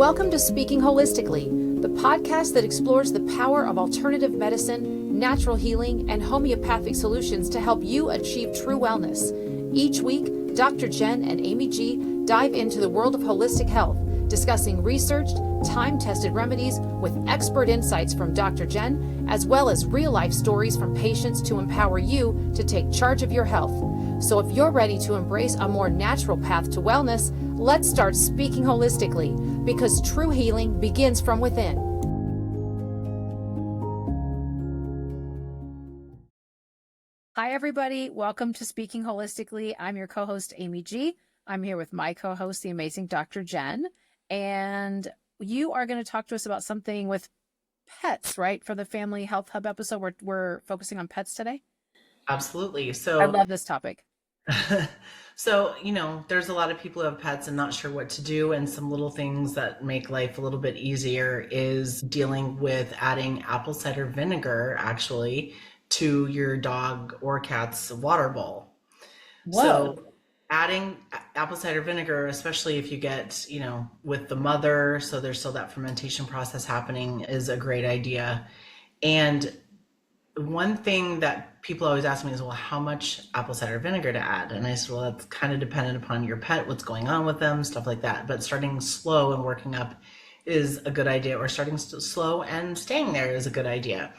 Welcome to Speaking Holistically, the podcast that explores the power of alternative medicine, natural healing, and homeopathic solutions to help you achieve true wellness. Each week, Dr. Jen and Amy G dive into the world of holistic health, discussing researched, time-tested remedies with expert insights from Dr. Jen, as well as real-life stories from patients to empower you to take charge of your health. So if you're ready to embrace a more natural path to wellness, let's start speaking holistically, because true healing begins from within. Hi, everybody. Welcome to Speaking Holistically. I'm your co-host, Amy G. I'm here with my co-host, the amazing Dr. Jen. And you are going to talk to us about something with pets, right? For the Family Health Hub episode, we're focusing on pets today. Absolutely. I love this topic. So, there's a lot of people who have pets and not sure what to do. And some little things that make life a little bit easier is dealing with adding apple cider vinegar, actually, to your dog or cat's water bowl. Whoa. So adding apple cider vinegar, especially if you get, with the mother, so there's still that fermentation process happening, is a great idea. And one thing that people always ask me is, well, how much apple cider vinegar to add? And I said, well, that's kind of dependent upon your pet, what's going on with them, stuff like that. But starting slow and working up is a good idea, or starting slow and staying there is a good idea.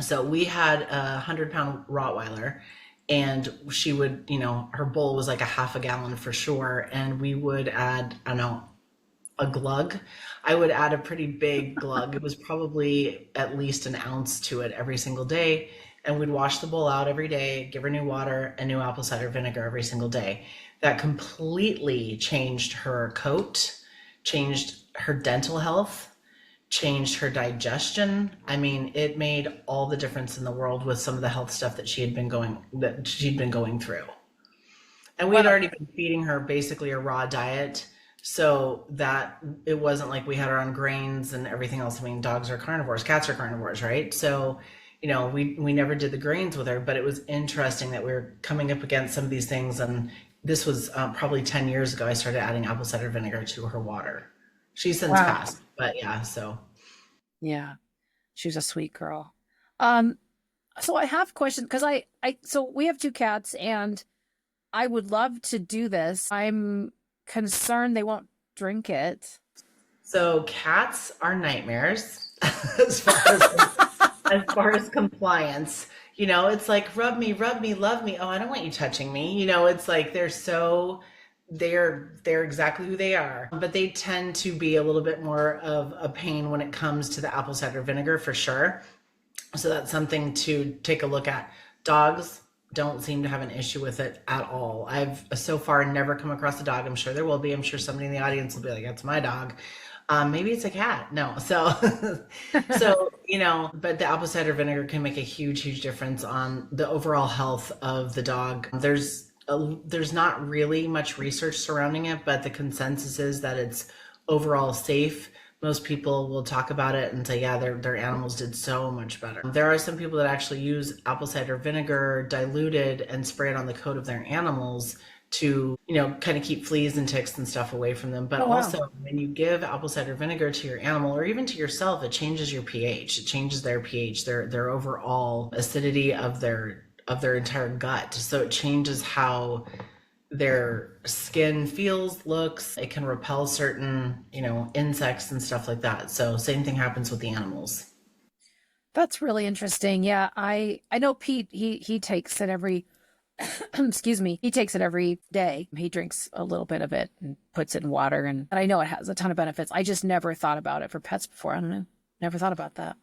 So we had a 100-pound Rottweiler, and she would, her bowl was like a half a gallon for sure. And we would add, a glug. I would add a pretty big glug. It was probably at least an ounce to it every single day. And we'd wash the bowl out every day, give her new water and new apple cider vinegar every single day. That completely changed her coat, changed her dental health, changed her digestion. I mean, it made all the difference in the world with some of the health stuff that she'd been going through. And we had already been feeding her basically a raw diet, so that it wasn't like we had her on grains and everything else. I mean, dogs are carnivores, cats are carnivores, right? So, we never did the grains with her, but it was interesting that we were coming up against some of these things. And this was probably 10 years ago, I started adding apple cider vinegar to her water. She's since passed, but yeah, so. Yeah, she was a sweet girl. So I have questions, because so we have 2 cats, and I would love to do this. I'm concerned they won't drink it. So cats are nightmares as far as compliance. It's like, rub me, love me. Oh, I don't want you touching me. It's like they're exactly who they are, but they tend to be a little bit more of a pain when it comes to the apple cider vinegar, for sure. So that's something to take a look at. Dogs don't seem to have an issue with it at all. I've so far never come across a dog. I'm sure there will be. I'm sure somebody in the audience will be like, that's my dog. Maybe it's a cat. No. So, but the apple cider vinegar can make a huge, huge difference on the overall health of the dog. There's not really much research surrounding it, but the consensus is that it's overall safe. Most people will talk about it and say, yeah, their animals did so much better. There are some people that actually use apple cider vinegar diluted and spray it on the coat of their animals to, kind of keep fleas and ticks and stuff away from them. But also, when you give apple cider vinegar to your animal, or even to yourself, it changes your pH. It changes their pH, their overall acidity of their entire gut. So it changes how their skin feels, looks. It can repel certain, insects and stuff like that. So same thing happens with the animals. That's really interesting. Yeah, I know Pete, he takes it every excuse me, he takes it every day. He drinks a little bit of it and puts it in water, and I know it has a ton of benefits. I just never thought about it for pets before. I don't know. Never thought about that.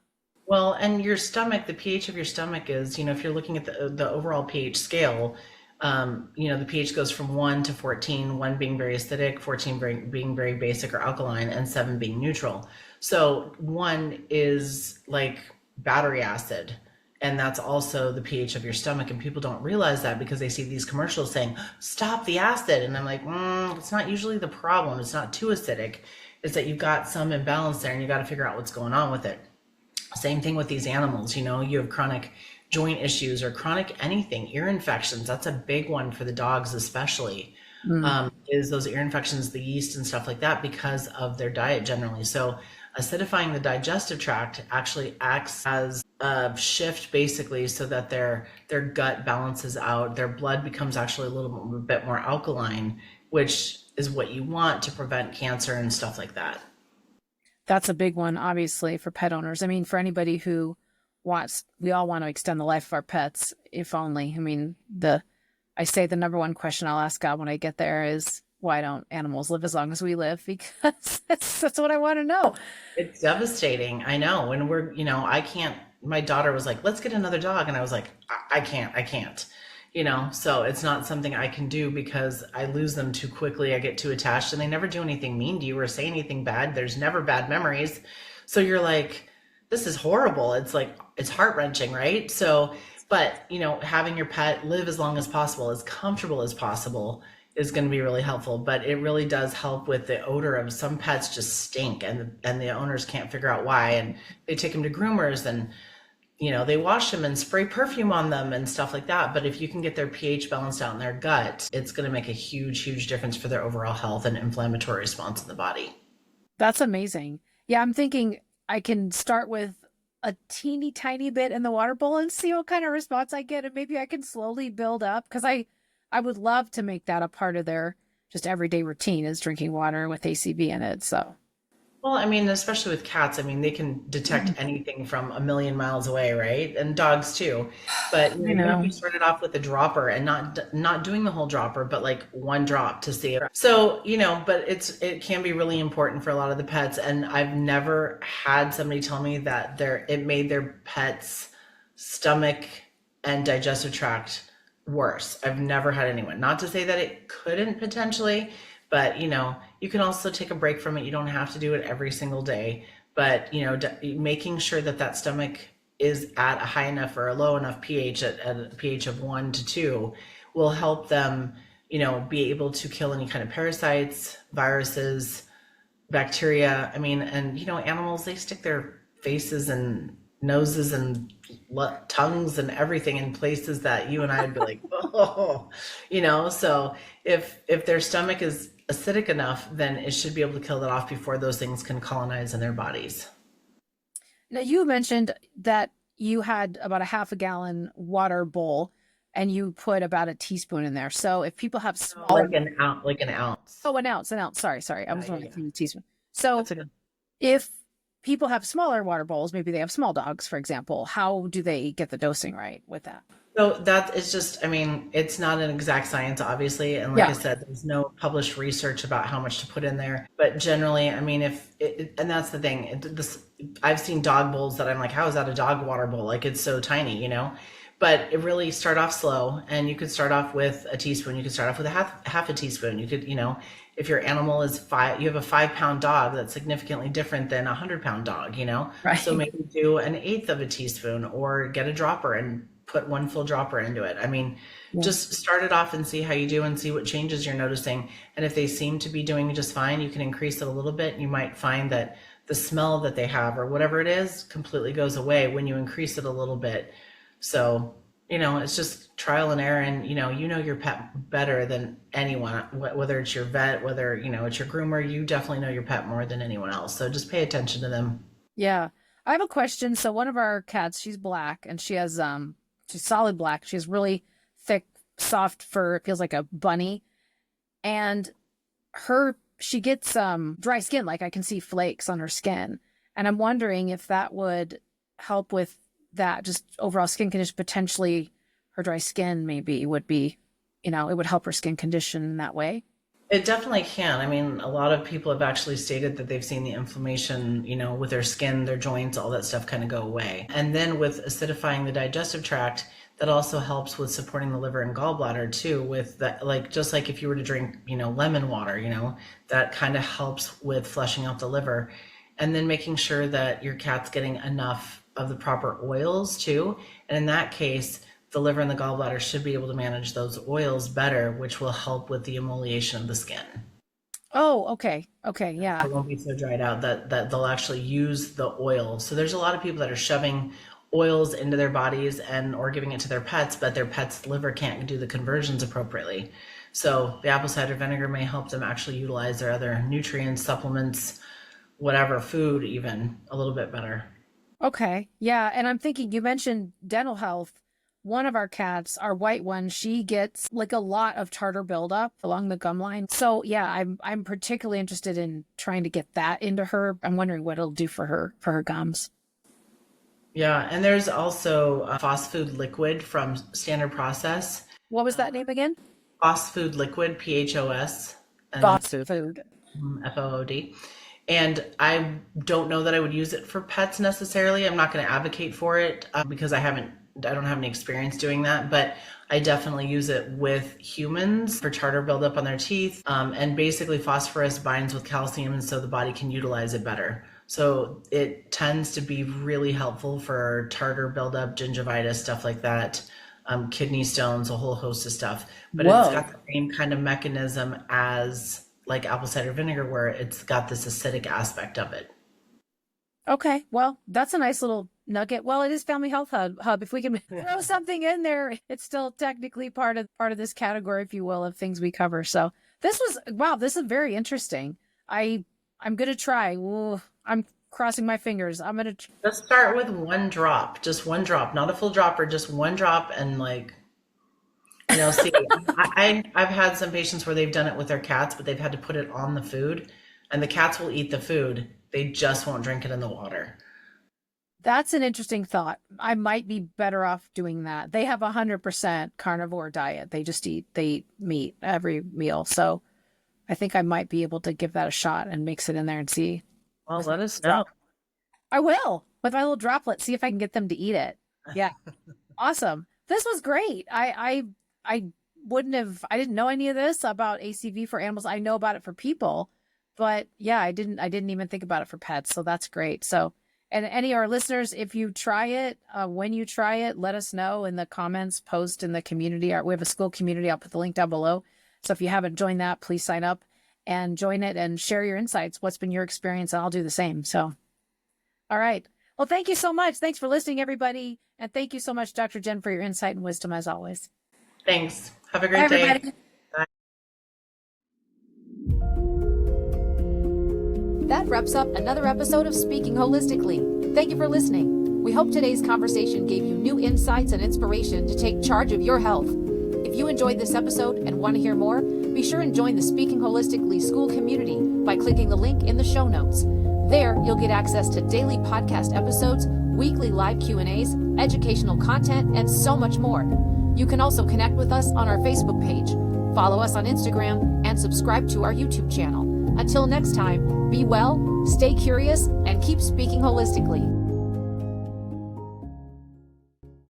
Well, and your stomach, the pH of your stomach is, if you're looking at the overall pH scale, the pH goes from 1 to 14, 1 being very acidic, 14 being very basic or alkaline, and 7 being neutral. So 1 is like battery acid, and that's also the pH of your stomach. And people don't realize that because they see these commercials saying, stop the acid. And I'm like, it's not usually the problem. It's not too acidic. It's that you've got some imbalance there, and you got to figure out what's going on with it. Same thing with these animals. You have chronic joint issues or chronic anything, ear infections. That's a big one for the dogs, especially. Mm. is those ear infections, the yeast and stuff like that, because of their diet generally. So acidifying the digestive tract actually acts as a shift basically so that their gut balances out. Their blood becomes actually a little bit more alkaline, which is what you want to prevent cancer and stuff like that. That's a big one, obviously, for pet owners. I mean, for anybody who wants, we all want to extend the life of our pets, if only. I mean, I say the number one question I'll ask God when I get there is, why don't animals live as long as we live? Because that's what I want to know. It's devastating. I know. And I can't, my daughter was like, let's get another dog. And I was like, I can't, so it's not something I can do because I lose them too quickly. I get too attached and they never do anything mean to you or say anything bad. There's never bad memories. So you're like, this is horrible. It's like, it's heart wrenching, right? So, but, having your pet live as long as possible, as comfortable as possible, is going to be really helpful. But it really does help with the odor of some pets just stink and the owners can't figure out why. And they take them to groomers and, they wash them and spray perfume on them and stuff like that. But if you can get their pH balanced out in their gut, it's going to make a huge, huge difference for their overall health and inflammatory response in the body. That's amazing. Yeah, I'm thinking I can start with a teeny tiny bit in the water bowl and see what kind of response I get. And maybe I can slowly build up because I would love to make that a part of their just everyday routine is drinking water with ACV in it. So, well, I mean, especially with cats, I mean, they can detect anything from a million miles away, right? And dogs too. But if you started off with a dropper and not doing the whole dropper, but like one drop to see it. So, but it can be really important for a lot of the pets. And I've never had somebody tell me that it made their pet's stomach and digestive tract worse. I've never had anyone. Not to say that it couldn't potentially, but you can also take a break from it. You don't have to do it every single day, but making sure that stomach is at a high enough or a low enough pH at a pH of 1 to 2 will help them, be able to kill any kind of parasites, viruses, bacteria. I mean, and animals, they stick their faces and noses and tongues and everything in places that you and I would be like, oh, so if their stomach is acidic enough, then it should be able to kill that off before those things can colonize in their bodies. Now, you mentioned that you had about a half a gallon water bowl and you put about a teaspoon in there. So if people have small, like an ounce. Oh, an ounce. Sorry. I was wondering from the teaspoon. So That's okay. If people have smaller water bowls, maybe they have small dogs, for example, how do they get the dosing right with that? So that is just, I mean, it's not an exact science, obviously. And like I said, there's no published research about how much to put in there. But generally, I mean, and that's the thing, I've seen dog bowls that I'm like, how is that a dog water bowl? Like, it's so tiny, But it really start off slow, and you could start off with a teaspoon. You could start off with a half a teaspoon. You could, if your animal is you have a 5-pound dog, that's significantly different than a 100-pound dog, Right. So maybe do an eighth of a teaspoon, or get a dropper and put one full dropper into it. I mean, just start it off and see how you do and see what changes you're noticing. And if they seem to be doing just fine, you can increase it a little bit. You might find that the smell that they have or whatever it is completely goes away when you increase it a little bit. So, it's just trial and error, and, your pet better than anyone, whether it's your vet, whether, it's your groomer, you definitely know your pet more than anyone else. So just pay attention to them. Yeah. I have a question. So one of our cats, she's black and she has, she's solid black. She has really thick, soft fur. It feels like a bunny. And she gets dry skin. Like I can see flakes on her skin. And I'm wondering if that would help with that, just overall skin condition. Potentially her dry skin maybe would be, it would help her skin condition in that way. It definitely can. I mean, a lot of people have actually stated that they've seen the inflammation, with their skin, their joints, all that stuff kind of go away. And then with acidifying the digestive tract, that also helps with supporting the liver and gallbladder too, with that, like, just like if you were to drink, lemon water, that kind of helps with flushing out the liver. And then making sure that your cat's getting enough of the proper oils too. And in that case, the liver and the gallbladder should be able to manage those oils better, which will help with the emoliation of the skin. Oh, okay. Okay. Yeah. It won't be so dried out that they'll actually use the oil. So there's a lot of people that are shoving oils into their bodies or giving it to their pets, but their pet's liver can't do the conversions appropriately. So the apple cider vinegar may help them actually utilize their other nutrients, supplements, whatever, food even a little bit better. Okay. Yeah. And I'm thinking, you mentioned dental health. One of our cats, our white one, she gets like a lot of tartar buildup along the gum line. So yeah, I'm particularly interested in trying to get that into her. I'm wondering what it'll do for her gums. Yeah, and there's also Fast Food Liquid from Standard Process. What was that name again? Fast Food Liquid, PHOS, and then Fast food. FOOD. And I don't know that I would use it for pets necessarily. I'm not going to advocate for it because I don't have any experience doing that. But I definitely use it with humans for tartar buildup on their teeth. And basically, phosphorus binds with calcium, and so the body can utilize it better. So it tends to be really helpful for tartar buildup, gingivitis, stuff like that, kidney stones, a whole host of stuff. But Whoa. it's got the same kind of mechanism as like apple cider vinegar, where it's got this acidic aspect of it. Okay. Well, that's a nice little nugget. Well, it is Family Health Hub. If we can throw something in there, it's still technically part of this category, if you will, of things we cover. So this is very interesting. I'm gonna try. Ooh, I'm crossing my fingers. I'm gonna. Let's start with just one drop, not a full dropper, just one drop, and see, I've had some patients where they've done it with their cats, but they've had to put it on the food, and the cats will eat the food. They just won't drink it in the water. That's an interesting thought. I might be better off doing that. They have 100% carnivore diet. They eat meat every meal. So I think I might be able to give that a shot and mix it in there and see. Well, let us know. I will, with my little droplet, see if I can get them to eat it. Yeah. Awesome. This was great. I didn't know any of this about ACV for animals. I know about it for people, but yeah, I didn't even think about it for pets. So that's great. So, and any of our listeners, if you try it, when you try it, let us know in the comments, post in the community. We have a school community. I'll put the link down below. So if you haven't joined that, please sign up and join it and share your insights. What's been your experience? And I'll do the same. So, all right. Well, thank you so much. Thanks for listening, everybody. And thank you so much, Dr. Jen, for your insight and wisdom as always. Thanks. Have a great day. Everybody. That wraps up another episode of Speaking Holistically. Thank you for listening. We hope today's conversation gave you new insights and inspiration to take charge of your health. If you enjoyed this episode and want to hear more, be sure and join the Speaking Holistically school community by clicking the link in the show notes. There, you'll get access to daily podcast episodes, weekly live Q&As, educational content, and so much more. You can also connect with us on our Facebook page, follow us on Instagram, and subscribe to our YouTube channel. Until next time, be well, stay curious, and keep speaking holistically.